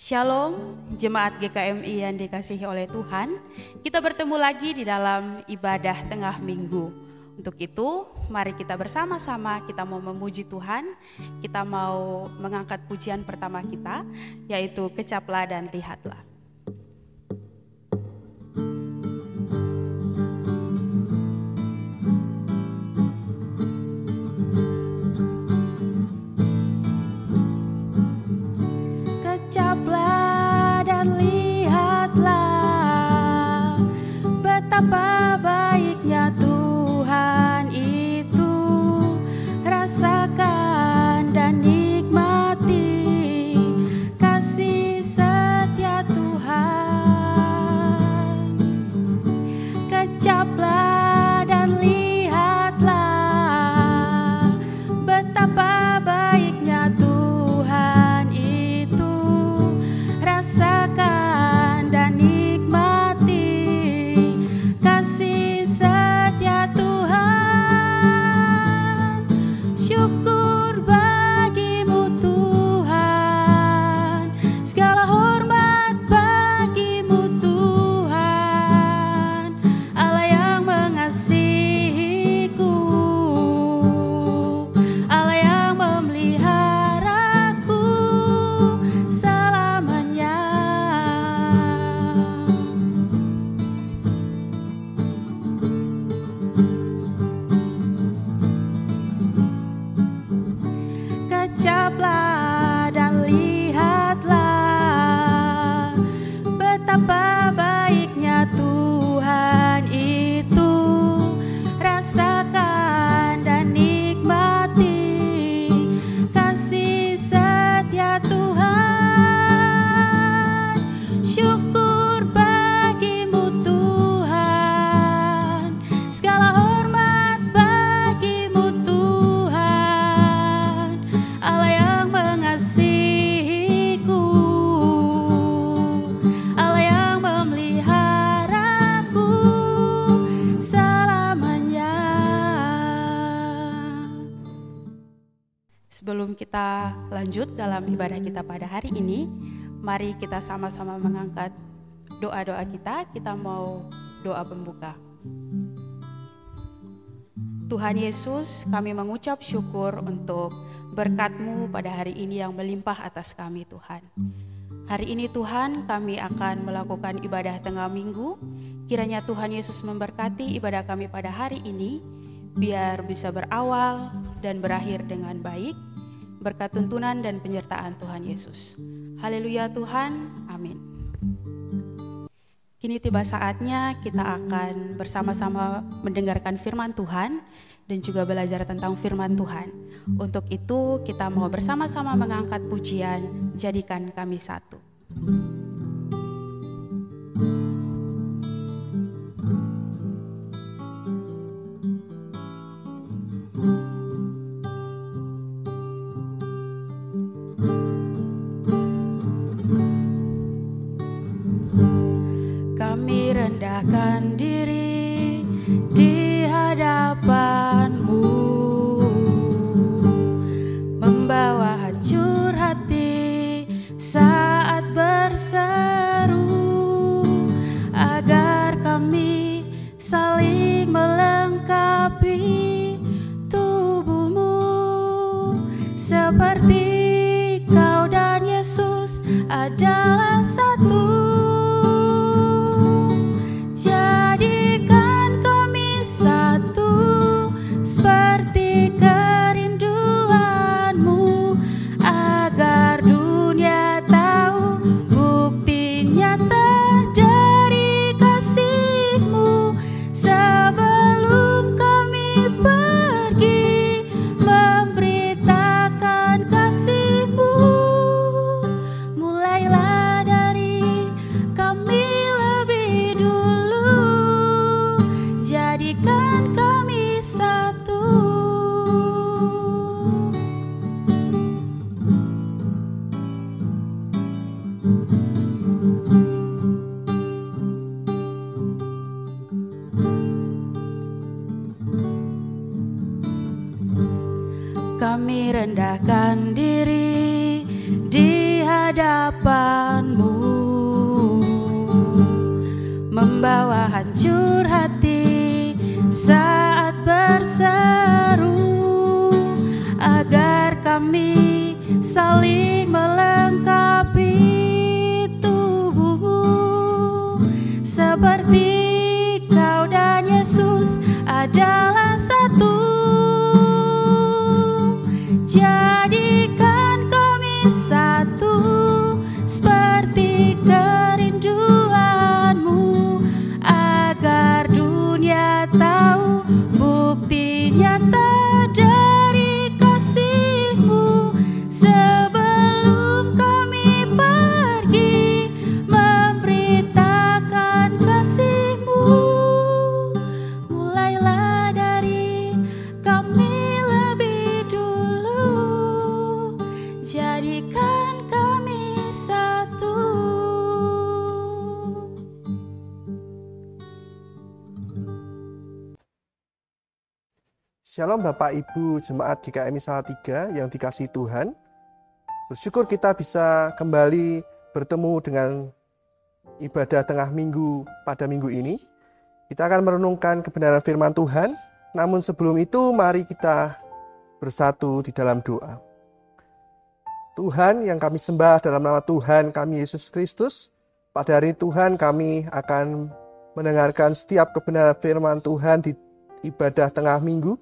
Shalom, jemaat GKMI yang dikasihi oleh Tuhan. Kita bertemu lagi di dalam ibadah tengah minggu. Untuk itu, mari kita bersama-sama kita mau memuji Tuhan. Kita mau mengangkat pujian pertama kita, yaitu Kecaplah dan Lihatlah. Kecaplah dan lihatlah betapa baiknya Tuhan itu. Rasakan dan nikmati kasih setia Tuhan. Kecaplah dan lihatlah betapa baiknya Tuhan itu. Rasakan dan nikmati kasih setia Tuhan. Syukur bagimu Tuhan, segala hormat bagimu Tuhan, Allah yang mengasihiku, Allah yang memeliharaku selamanya. Kecaplah dan lihatlah betapa baiknya Tuhan itu. Rasakan dan nikmati kasih setia Tuhan. Syukur bagimu Tuhan, segala hormat bagimu Tuhan, Allah yang mengasihiku, Allah yang memeliharaku selamanya. Sebelum kita lanjut dalam ibadah kita pada hari ini, mari kita sama-sama mengangkat doa-doa kita. Kita mau doa pembuka. Tuhan Yesus, kami mengucap syukur untuk berkat-Mu pada hari ini yang melimpah atas kami Tuhan. Hari ini Tuhan, kami akan melakukan ibadah tengah minggu. Kiranya Tuhan Yesus memberkati ibadah kami pada hari ini, biar bisa berawal dan berakhir dengan baik, berkat tuntunan dan penyertaan Tuhan Yesus. Haleluya Tuhan, amin. Kini tiba saatnya kita akan bersama-sama mendengarkan firman Tuhan dan juga belajar tentang firman Tuhan. Untuk itu kita mau bersama-sama mengangkat pujian, Jadikan Kami Satu. Kami rendahkan diri di hadapan-Mu, membawa hancur hati saat berseru, agar kami saling melengkapi tubuh-Mu, seperti Kau dan Yesus adalah satu. Jadikan kami satu seperti kerinduan-Mu, agar dunia tahu bukti nyata dari kasih-Mu. Sebelum kami pergi memberitakan kasih-Mu, mulailah dari kami lebih dulu. Jadikan kami satu. Kami rendahkan diri di hadapan hadapan-Mu, membawa hancur hati saat berseru, agar kami saling melengkapi tubuh-Mu, seperti Kau dan Yesus adalah satu. Jadikan kami satu seperti kerinduan-Mu, agar dunia tahu bukti nyata dari kasih-Mu. Sebelum kami pergi memberitakan kasih-Mu, mulailah dari kami lebih dulu. Jadikan kami satu. Shalom Bapak Ibu Jemaat GKMI Salatiga yang dikasihi Tuhan. Bersyukur kita bisa kembali bertemu dengan ibadah tengah minggu pada minggu ini. Kita akan merenungkan kebenaran firman Tuhan. Namun sebelum itu mari kita bersatu di dalam doa. Tuhan yang kami sembah dalam nama Tuhan kami Yesus Kristus, pada hari Tuhan kami akan mendengarkan setiap kebenaran firman Tuhan di ibadah tengah minggu.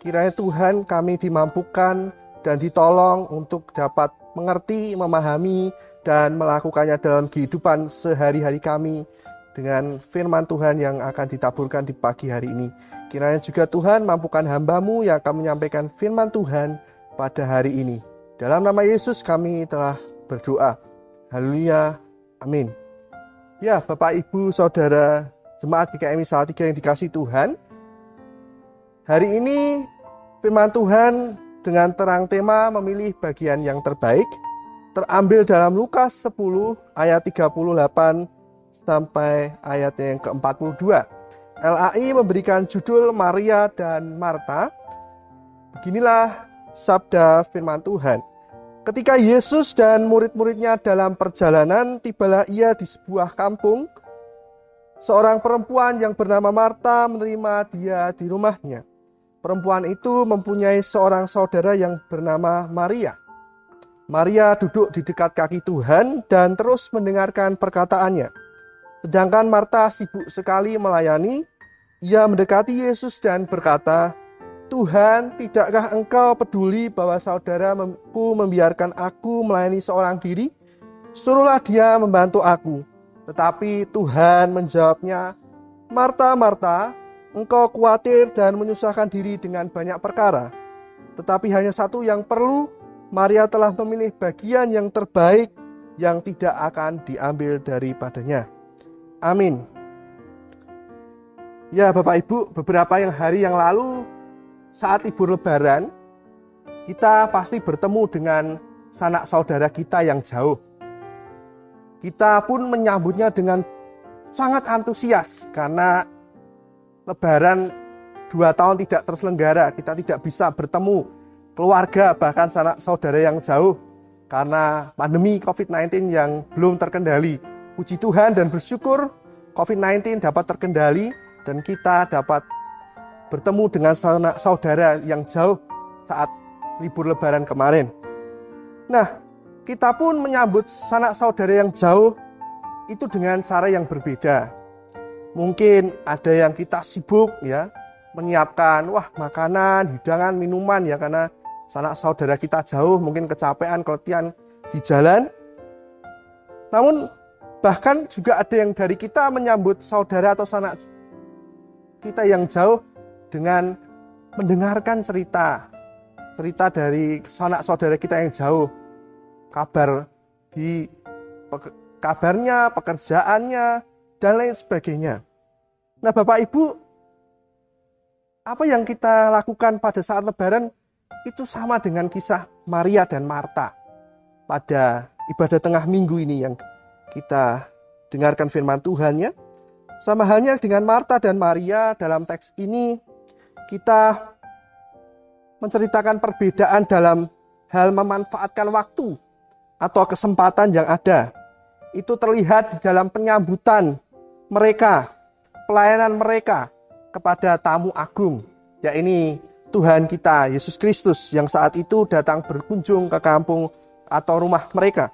Kiranya Tuhan kami dimampukan dan ditolong untuk dapat mengerti, memahami, dan melakukannya dalam kehidupan sehari-hari kami dengan firman Tuhan yang akan ditaburkan di pagi hari ini. Kiranya juga Tuhan mampukan hamba-Mu yang akan menyampaikan firman Tuhan pada hari ini. Dalam nama Yesus kami telah berdoa. Haleluya. Amin. Ya, Bapak, Ibu, Saudara, Jemaat GKMI Salatiga yang dikasihi Tuhan. Hari ini firman Tuhan dengan terang tema memilih bagian yang terbaik, terambil dalam Lukas 10 ayat 38 sampai ayat yang ke-42. LAI memberikan judul Maria dan Marta. Beginilah sabda firman Tuhan. Ketika Yesus dan murid-muridnya dalam perjalanan, tibalah ia di sebuah kampung. Seorang perempuan yang bernama Marta menerima dia di rumahnya. Perempuan itu mempunyai seorang saudara yang bernama Maria. Maria duduk di dekat kaki Tuhan dan terus mendengarkan perkataannya. Sedangkan Marta sibuk sekali melayani. Ia mendekati Yesus dan berkata, "Tuhan, tidakkah Engkau peduli bahwa saudaraku membiarkan aku melayani seorang diri? Suruhlah dia membantu aku." Tetapi Tuhan menjawabnya, "Marta, Marta, engkau khawatir dan menyusahkan diri dengan banyak perkara. Tetapi hanya satu yang perlu, Maria telah memilih bagian yang terbaik yang tidak akan diambil daripadanya." Amin. Ya Bapak Ibu, beberapa hari yang lalu saat libur Lebaran, kita pasti bertemu dengan sanak saudara kita yang jauh. Kita pun menyambutnya dengan sangat antusias karena Lebaran 2 tahun tidak terselenggara, kita tidak bisa bertemu keluarga bahkan sanak saudara yang jauh karena pandemi COVID-19 yang belum terkendali. Puji Tuhan dan bersyukur COVID-19 dapat terkendali dan kita dapat bertemu dengan sanak saudara yang jauh saat libur Lebaran kemarin. Nah, kita pun menyambut sanak saudara yang jauh itu dengan cara yang berbeda. Mungkin ada yang kita sibuk ya, menyiapkan makanan, hidangan, minuman ya, karena sanak saudara kita jauh, mungkin kecapean, keletihan di jalan. Namun bahkan juga ada yang dari kita menyambut saudara atau sanak kita yang jauh dengan mendengarkan cerita dari sanak saudara kita yang jauh, kabarnya, pekerjaannya, dan lain sebagainya. Nah Bapak Ibu, apa yang kita lakukan pada saat Lebaran itu sama dengan kisah Maria dan Marta pada ibadah tengah minggu ini yang kita dengarkan firman Tuhan ya. Sama halnya dengan Marta dan Maria, dalam teks ini kita menceritakan perbedaan dalam hal memanfaatkan waktu atau kesempatan yang ada. Itu terlihat di dalam penyambutan mereka, pelayanan mereka kepada tamu agung, yakni Tuhan kita Yesus Kristus yang saat itu datang berkunjung ke kampung atau rumah mereka.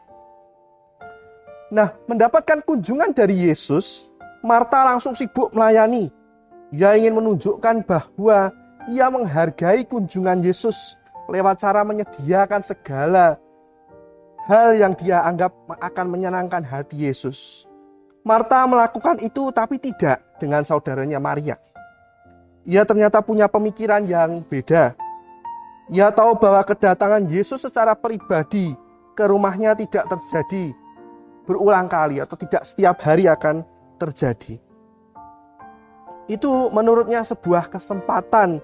Nah, mendapatkan kunjungan dari Yesus, Marta langsung sibuk melayani. Ia ingin menunjukkan bahwa ia menghargai kunjungan Yesus lewat cara menyediakan segala hal yang dia anggap akan menyenangkan hati Yesus. Marta melakukan itu tapi tidak dengan saudaranya Maria. Ia ternyata punya pemikiran yang beda. Ia tahu bahwa kedatangan Yesus secara pribadi ke rumahnya tidak terjadi berulang kali atau tidak setiap hari akan terjadi. Itu menurutnya sebuah kesempatan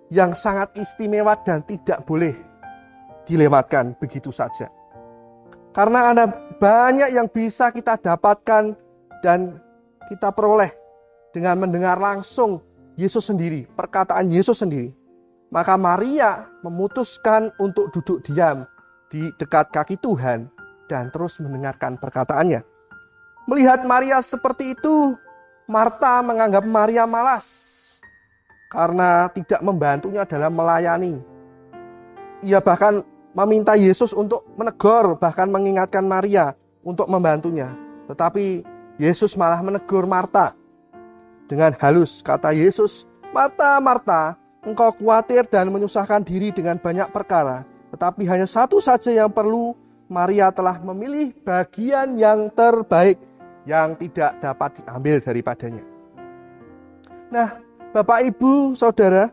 yang sangat istimewa dan tidak boleh dilewatkan begitu saja. Karena ada banyak yang bisa kita dapatkan dan kita peroleh dengan mendengar langsung Yesus sendiri, perkataan Yesus sendiri. Maka Maria memutuskan untuk duduk diam di dekat kaki Tuhan dan terus mendengarkan perkataannya. Melihat Maria seperti itu, Marta menganggap Maria malas karena tidak membantunya dalam melayani. Ia bahkan meminta Yesus untuk menegur, bahkan mengingatkan Maria untuk membantunya. Tetapi Yesus malah menegur Marta dengan halus. Kata Yesus, "Marta, Marta, engkau khawatir dan menyusahkan diri dengan banyak perkara. Tetapi hanya satu saja yang perlu. Maria telah memilih bagian yang terbaik yang tidak dapat diambil daripadanya." Nah, Bapak, Ibu, Saudara,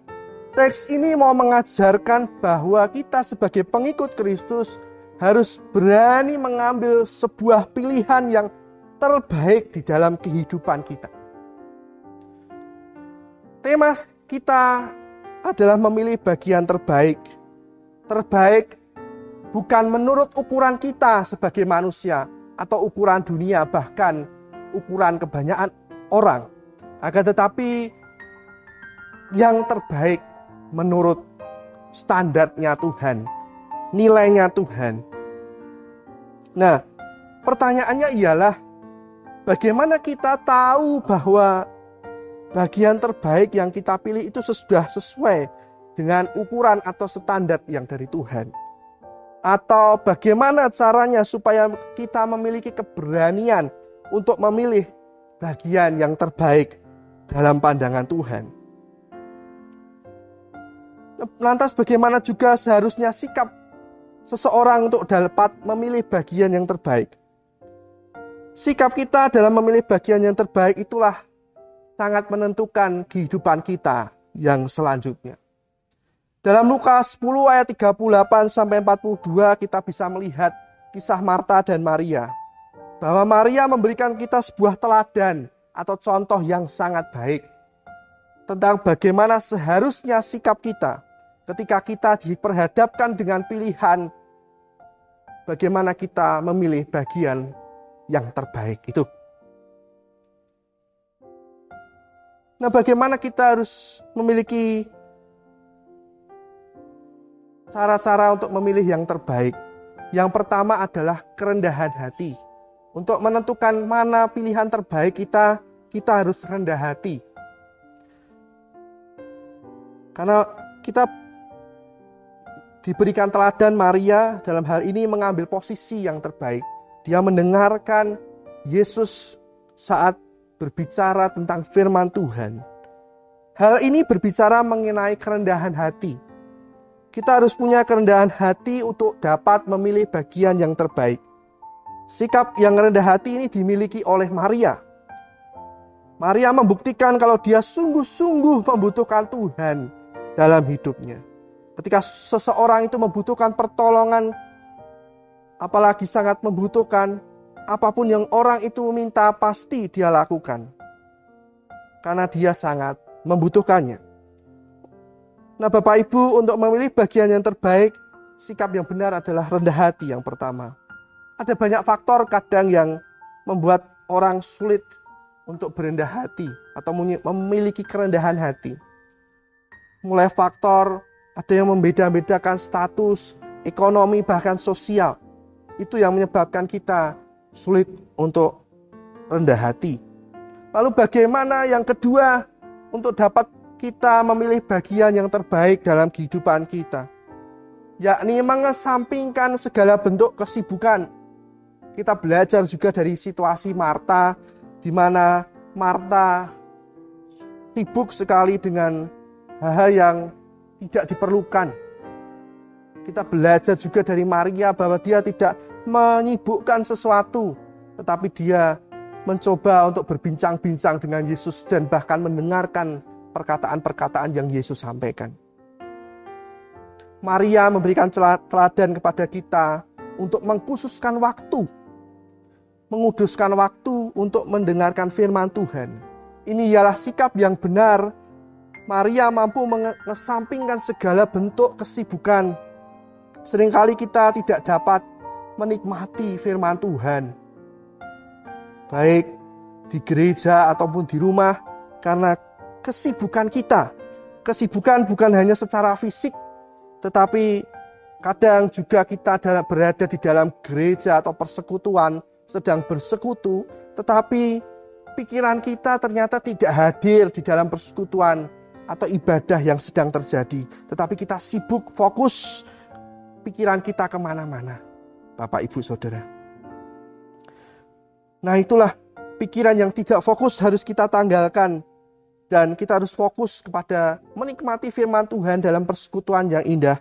teks ini mau mengajarkan bahwa kita sebagai pengikut Kristus harus berani mengambil sebuah pilihan yang terbaik di dalam kehidupan kita. Tema kita adalah memilih bagian terbaik. Terbaik bukan menurut ukuran kita sebagai manusia atau ukuran dunia, bahkan ukuran kebanyakan orang. Akan tetapi yang terbaik menurut standarnya Tuhan, nilainya Tuhan. Nah, pertanyaannya ialah bagaimana kita tahu bahwa bagian terbaik yang kita pilih itu sudah sesuai dengan ukuran atau standar yang dari Tuhan? Atau bagaimana caranya supaya kita memiliki keberanian untuk memilih bagian yang terbaik dalam pandangan Tuhan? Lantas bagaimana juga seharusnya sikap seseorang untuk dapat memilih bagian yang terbaik? Sikap kita dalam memilih bagian yang terbaik itulah sangat menentukan kehidupan kita yang selanjutnya. Dalam Lukas 10 ayat 38-42 kita bisa melihat kisah Marta dan Maria. Bahwa Maria memberikan kita sebuah teladan atau contoh yang sangat baik tentang bagaimana seharusnya sikap kita ketika kita diperhadapkan dengan pilihan bagaimana kita memilih bagian yang terbaik itu. Nah, bagaimana kita harus memiliki cara-cara untuk memilih yang terbaik? Yang pertama adalah kerendahan hati. Untuk menentukan mana pilihan terbaik kita harus rendah hati. Karena kita diberikan teladan Maria dalam hal ini mengambil posisi yang terbaik. Dia mendengarkan Yesus saat berbicara tentang firman Tuhan. Hal ini berbicara mengenai kerendahan hati. Kita harus punya kerendahan hati untuk dapat memilih bagian yang terbaik. Sikap yang rendah hati ini dimiliki oleh Maria. Maria membuktikan kalau dia sungguh-sungguh membutuhkan Tuhan dalam hidupnya. Ketika seseorang itu membutuhkan pertolongan, apalagi sangat membutuhkan, apapun yang orang itu minta pasti dia lakukan. Karena dia sangat membutuhkannya. Nah, Bapak Ibu, untuk memilih bagian yang terbaik, sikap yang benar adalah rendah hati yang pertama. Ada banyak faktor kadang yang membuat orang sulit untuk berendah hati atau memiliki kerendahan hati. Mulai faktor ada yang membeda-bedakan status, ekonomi, bahkan sosial. Itu yang menyebabkan kita sulit untuk rendah hati. Lalu bagaimana yang kedua untuk dapat kita memilih bagian yang terbaik dalam kehidupan kita? Yakni mengesampingkan segala bentuk kesibukan. Kita belajar juga dari situasi Marta, di mana Marta sibuk sekali dengan hal-hal yang tidak diperlukan. Kita belajar juga dari Maria bahwa dia tidak menyibukkan sesuatu, tetapi dia mencoba untuk berbincang-bincang dengan Yesus dan bahkan mendengarkan perkataan-perkataan yang Yesus sampaikan. Maria memberikan teladan kepada kita untuk mengkhususkan waktu, menguduskan waktu untuk mendengarkan firman Tuhan. Ini ialah sikap yang benar. Maria mampu mengesampingkan segala bentuk kesibukan. Seringkali kita tidak dapat menikmati firman Tuhan, baik di gereja ataupun di rumah, karena kesibukan kita. Kesibukan bukan hanya secara fisik, tetapi kadang juga kita berada di dalam gereja atau persekutuan, sedang bersekutu, tetapi pikiran kita ternyata tidak hadir di dalam persekutuan atau ibadah yang sedang terjadi. Tetapi kita sibuk, fokus, pikiran kita kemana-mana, Bapak, Ibu, Saudara. Nah, itulah pikiran yang tidak fokus harus kita tanggalkan. Dan kita harus fokus kepada menikmati firman Tuhan dalam persekutuan yang indah.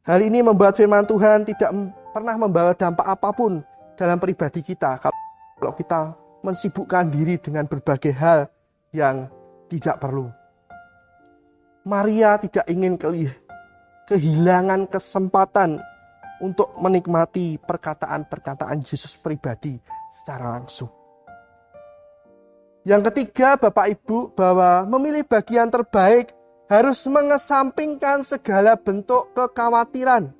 Hal ini membuat firman Tuhan tidak pernah membawa dampak apapun dalam pribadi kita. Kalau kita mensibukkan diri dengan berbagai hal yang tidak perlu. Maria tidak ingin kehilangan kesempatan untuk menikmati perkataan-perkataan Yesus pribadi secara langsung. Yang ketiga, Bapak Ibu, bahwa memilih bagian terbaik harus mengesampingkan segala bentuk kekhawatiran.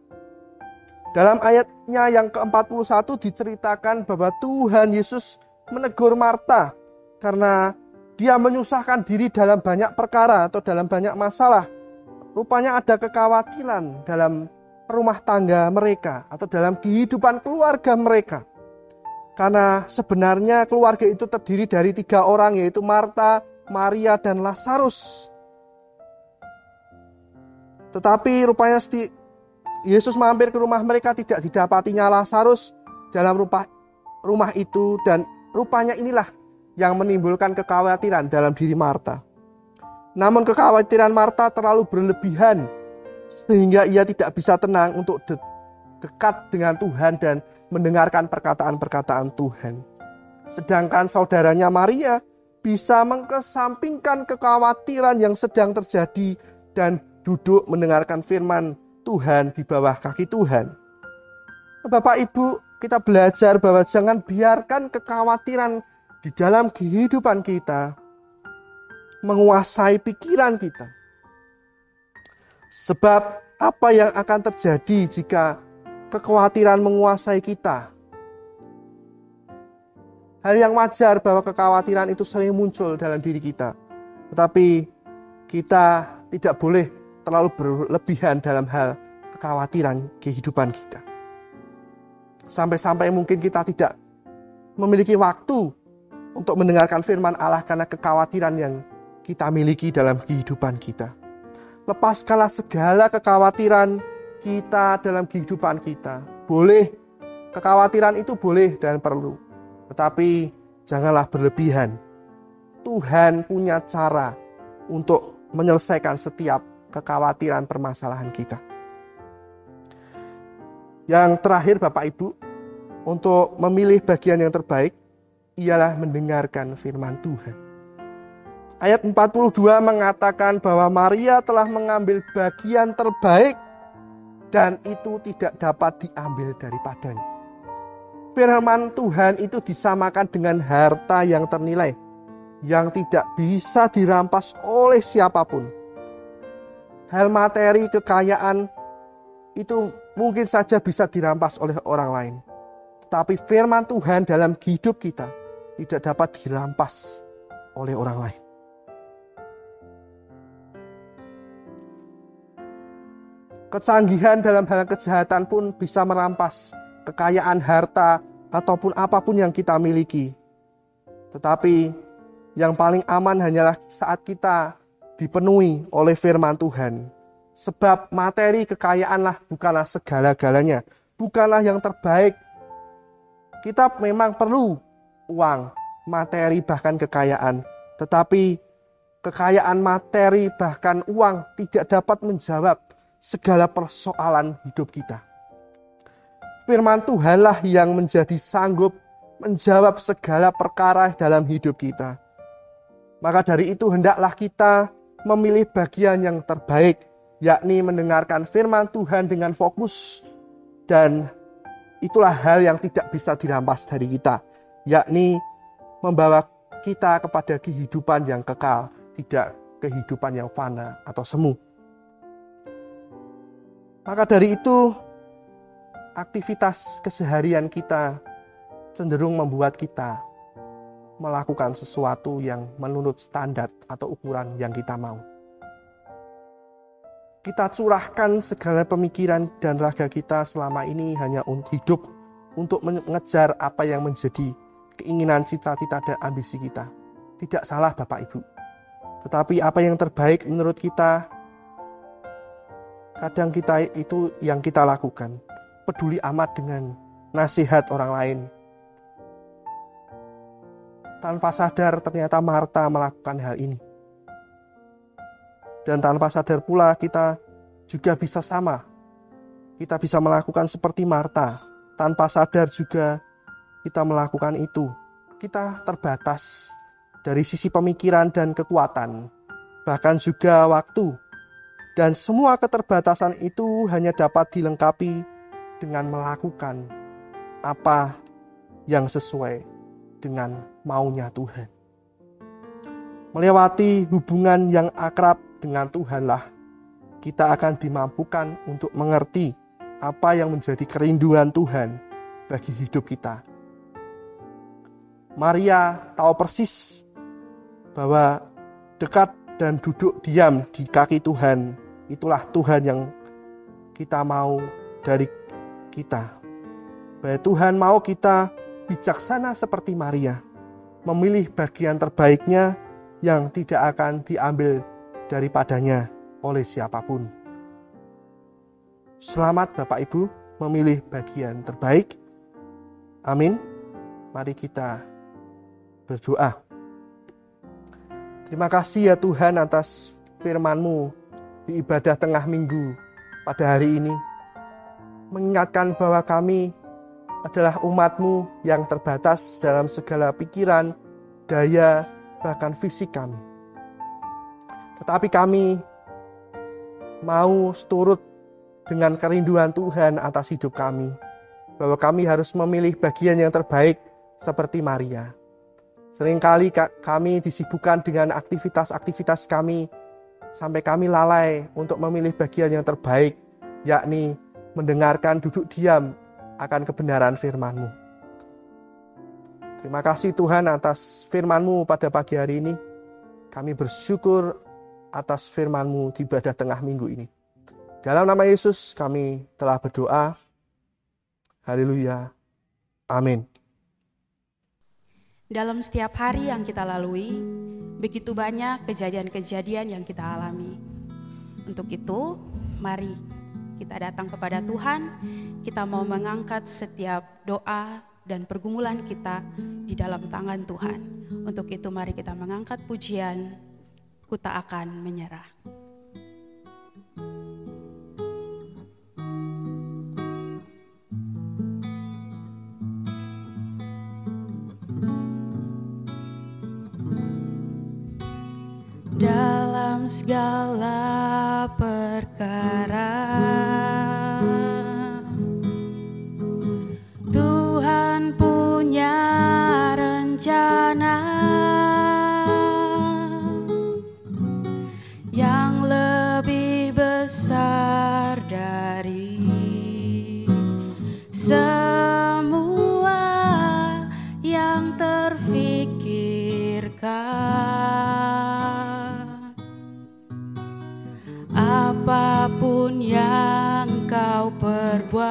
Dalam ayatnya yang ke-41 diceritakan bahwa Tuhan Yesus menegur Marta karena dia menyusahkan diri dalam banyak perkara atau dalam banyak masalah. Rupanya ada kekhawatiran dalam rumah tangga mereka atau dalam kehidupan keluarga mereka. Karena sebenarnya keluarga itu terdiri dari 3 orang, yaitu Marta, Maria, dan Lazarus. Tetapi rupanya Yesus mampir ke rumah mereka, tidak didapatinya Lazarus dalam rumah itu, dan rupanya inilah yang menimbulkan kekhawatiran dalam diri Marta. Namun kekhawatiran Marta terlalu berlebihan sehingga ia tidak bisa tenang untuk dekat dengan Tuhan dan mendengarkan perkataan-perkataan Tuhan. Sedangkan saudaranya Maria bisa mengesampingkan kekhawatiran yang sedang terjadi dan duduk mendengarkan firman Tuhan di bawah kaki Tuhan. Bapak Ibu, kita belajar bahwa jangan biarkan kekhawatiran di dalam kehidupan kita menguasai pikiran kita. Sebab apa yang akan terjadi jika kekhawatiran menguasai kita? Hal yang wajar bahwa kekhawatiran itu sering muncul dalam diri kita. Tetapi kita tidak boleh terlalu berlebihan dalam hal kekhawatiran kehidupan kita. Sampai-sampai mungkin kita tidak memiliki waktu untuk mendengarkan firman Allah karena kekhawatiran yang kita miliki dalam kehidupan kita. Lepaskanlah segala kekhawatiran kita dalam kehidupan kita. Boleh, kekhawatiran itu boleh dan perlu. Tetapi janganlah berlebihan. Tuhan punya cara untuk menyelesaikan setiap kekhawatiran permasalahan kita. Yang terakhir Bapak Ibu, untuk memilih bagian yang terbaik ialah mendengarkan firman Tuhan. Ayat 42 mengatakan bahwa Maria telah mengambil bagian terbaik dan itu tidak dapat diambil daripadanya. Firman Tuhan itu disamakan dengan harta yang ternilai, yang tidak bisa dirampas oleh siapapun. Hal materi, kekayaan itu mungkin saja bisa dirampas oleh orang lain. Tetapi firman Tuhan dalam hidup kita tidak dapat dirampas oleh orang lain. Kecanggihan dalam hal kejahatan pun bisa merampas kekayaan harta, ataupun apapun yang kita miliki. Tetapi yang paling aman hanyalah saat kita dipenuhi oleh firman Tuhan. Sebab materi kekayaanlah bukanlah segala-galanya, bukanlah yang terbaik. Kita memang perlu uang, materi, bahkan kekayaan. Tetapi kekayaan materi, bahkan uang tidak dapat menjawab segala persoalan hidup kita. Firman Tuhanlah yang menjadi sanggup menjawab segala perkara dalam hidup kita. Maka dari itu hendaklah kita memilih bagian yang terbaik, yakni mendengarkan firman Tuhan dengan fokus. Dan itulah hal yang tidak bisa dirampas dari kita, yakni membawa kita kepada kehidupan yang kekal, tidak kehidupan yang fana atau semu. Maka dari itu, aktivitas keseharian kita cenderung membuat kita melakukan sesuatu yang menurut standar atau ukuran yang kita mau. Kita curahkan segala pemikiran dan raga kita selama ini hanya untuk hidup, untuk mengejar apa yang menjadi keinginan, cita-cita, dan ambisi kita. Tidak salah Bapak Ibu. Tetapi apa yang terbaik menurut kita, kadang kita itu yang kita lakukan. Peduli amat dengan nasihat orang lain. Tanpa sadar ternyata Marta melakukan hal ini. Dan tanpa sadar pula kita juga bisa sama. Kita bisa melakukan seperti Marta. Tanpa sadar juga kita melakukan itu. Kita terbatas dari sisi pemikiran dan kekuatan. Bahkan juga waktu. Dan semua keterbatasan itu hanya dapat dilengkapi dengan melakukan apa yang sesuai dengan maunya Tuhan. Melewati hubungan yang akrab dengan Tuhanlah, kita akan dimampukan untuk mengerti apa yang menjadi kerinduan Tuhan bagi hidup kita. Maria tahu persis bahwa dekat dan duduk diam di kaki Tuhan, itulah Tuhan yang kita mau dari kita. Bahwa Tuhan mau kita bijaksana seperti Maria, memilih bagian terbaiknya yang tidak akan diambil daripadanya oleh siapapun. Selamat Bapak Ibu memilih bagian terbaik. Amin. Mari kita berdoa. Terima kasih ya Tuhan atas firman-Mu di ibadah tengah minggu pada hari ini. Mengingatkan bahwa kami adalah umat-Mu yang terbatas dalam segala pikiran, daya, bahkan fisik kami. Tetapi kami mau seturut dengan kerinduan Tuhan atas hidup kami, bahwa kami harus memilih bagian yang terbaik seperti Maria. Seringkali kami disibukkan dengan aktivitas-aktivitas kami, sampai kami lalai untuk memilih bagian yang terbaik, yakni mendengarkan, duduk diam akan kebenaran firman-Mu. Terima kasih Tuhan atas firman-Mu pada pagi hari ini. Kami bersyukur atas firman-Mu di ibadah tengah minggu ini. Dalam nama Yesus kami telah berdoa. Haleluya. Amin. Dalam setiap hari yang kita lalui, begitu banyak kejadian-kejadian yang kita alami. Untuk itu, mari kita datang kepada Tuhan, kita mau mengangkat setiap doa dan pergumulan kita di dalam tangan Tuhan. Untuk itu mari kita mengangkat pujian, Ku Tak Akan Menyerah. Dalam segala perkara Tuhan punya rencana yang lebih besar dari semua yang terfikirkan. Apapun yang kau perbuat,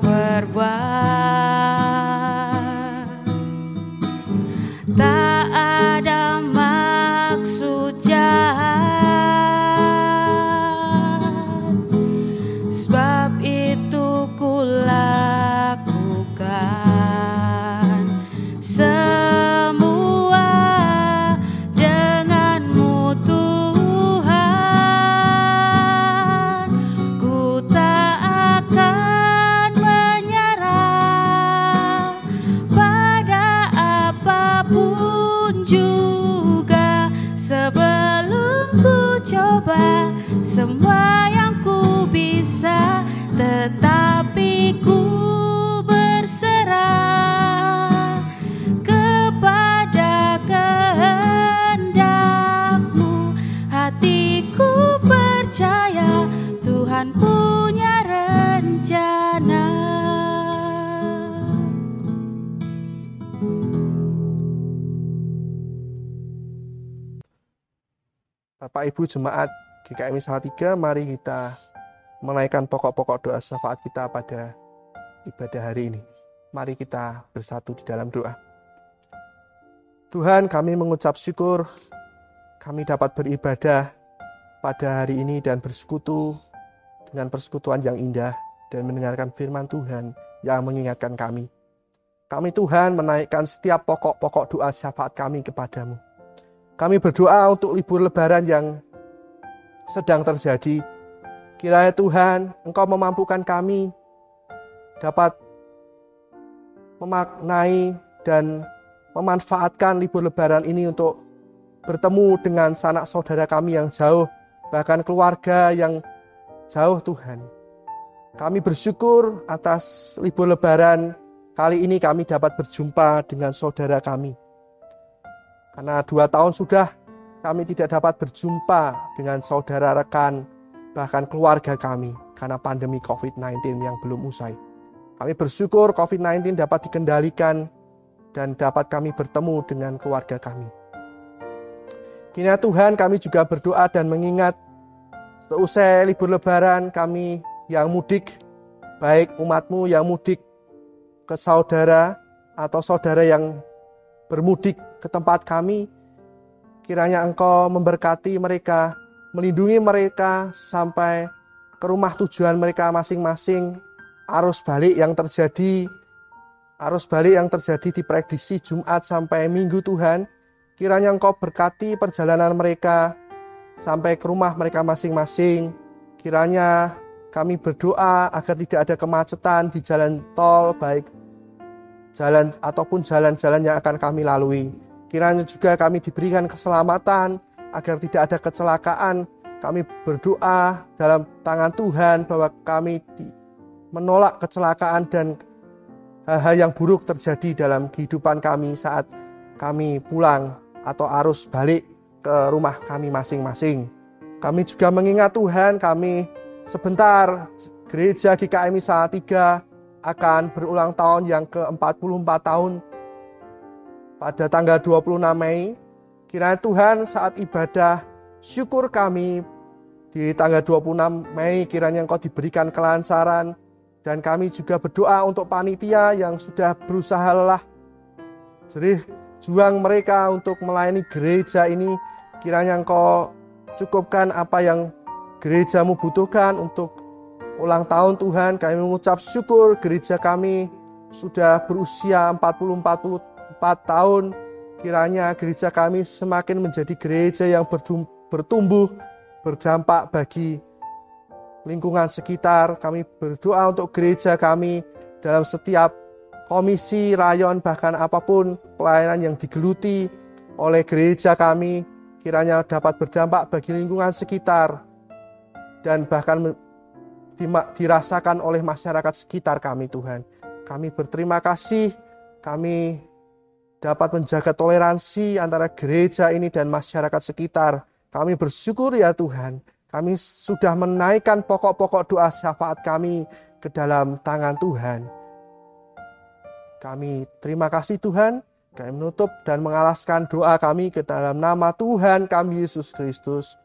perbuat. Tak ada maksud jahat, sebab itu ku lakukan semua denganmu Tuhan. Ku tak akan menyerah pada apapun juga, sebelum ku coba semua yang ku bisa, tetapi ku berserah kepada kehendak-Mu. Hatiku percaya Tuhan punya rencana. Bapak Ibu Jemaat GKMI Salatiga, mari kita menaikkan pokok-pokok doa syafaat kita pada ibadah hari ini. Mari kita bersatu di dalam doa. Tuhan, kami mengucap syukur kami dapat beribadah pada hari ini dan bersekutu dengan persekutuan yang indah dan mendengarkan firman Tuhan yang mengingatkan kami. Kami Tuhan menaikkan setiap pokok-pokok doa syafaat kami kepadamu. Kami berdoa untuk libur lebaran yang sedang terjadi. Kiranya Tuhan, Engkau memampukan kami dapat memaknai dan memanfaatkan libur lebaran ini untuk bertemu dengan sanak saudara kami yang jauh, bahkan keluarga yang jauh Tuhan. Kami bersyukur atas libur lebaran kali ini kami dapat berjumpa dengan saudara kami. Karena 2 tahun sudah kami tidak dapat berjumpa dengan saudara rekan, bahkan keluarga kami karena pandemi COVID-19 yang belum usai. Kami bersyukur COVID-19 dapat dikendalikan dan dapat kami bertemu dengan keluarga kami. Kiranya Tuhan, kami juga berdoa dan mengingat seusai libur lebaran kami yang mudik, baik umat-Mu yang mudik ke saudara atau saudara yang bermudik ke tempat kami, kiranya Engkau memberkati mereka, melindungi mereka sampai ke rumah tujuan mereka masing-masing. Arus balik yang terjadi diprediksi Jumat sampai Minggu Tuhan, kiranya Engkau berkati perjalanan mereka sampai ke rumah mereka masing-masing. Kiranya kami berdoa agar tidak ada kemacetan di jalan tol, baik jalan ataupun jalan-jalan yang akan kami lalui. Kiranya juga kami diberikan keselamatan agar tidak ada kecelakaan. Kami berdoa dalam tangan Tuhan bahwa kami menolak kecelakaan dan hal-hal yang buruk terjadi dalam kehidupan kami saat kami pulang atau arus balik ke rumah kami masing-masing. Kami juga mengingat Tuhan, kami sebentar Gereja GKMI Salatiga akan berulang tahun yang ke-44 tahun pada tanggal 26 Mei. Kiranya Tuhan, saat ibadah syukur kami di tanggal 26 Mei, kiranya Engkau diberikan kelancaran. Dan kami juga berdoa untuk panitia yang sudah berusaha lelah jerih juang mereka untuk melayani gereja ini. Kiranya Engkau cukupkan apa yang gereja-Mu butuhkan untuk ulang tahun Tuhan. Kami mengucap syukur gereja kami sudah berusia 44 tahun. Kiranya gereja kami semakin menjadi gereja yang bertumbuh, berdampak bagi lingkungan sekitar. Kami berdoa untuk gereja kami dalam setiap komisi, rayon, bahkan apapun pelayanan yang digeluti oleh gereja kami, kiranya dapat berdampak bagi lingkungan sekitar dan bahkan dirasakan oleh masyarakat sekitar kami Tuhan. Kami berterima kasih, kami dapat menjaga toleransi antara gereja ini dan masyarakat sekitar. Kami bersyukur ya Tuhan, kami sudah menaikkan pokok-pokok doa syafaat kami ke dalam tangan Tuhan. Kami terima kasih Tuhan, kami menutup dan mengalaskan doa kami ke dalam nama Tuhan kami Yesus Kristus.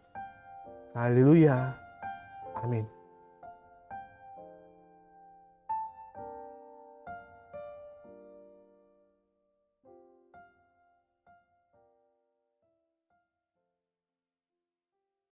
Haleluya. Amin.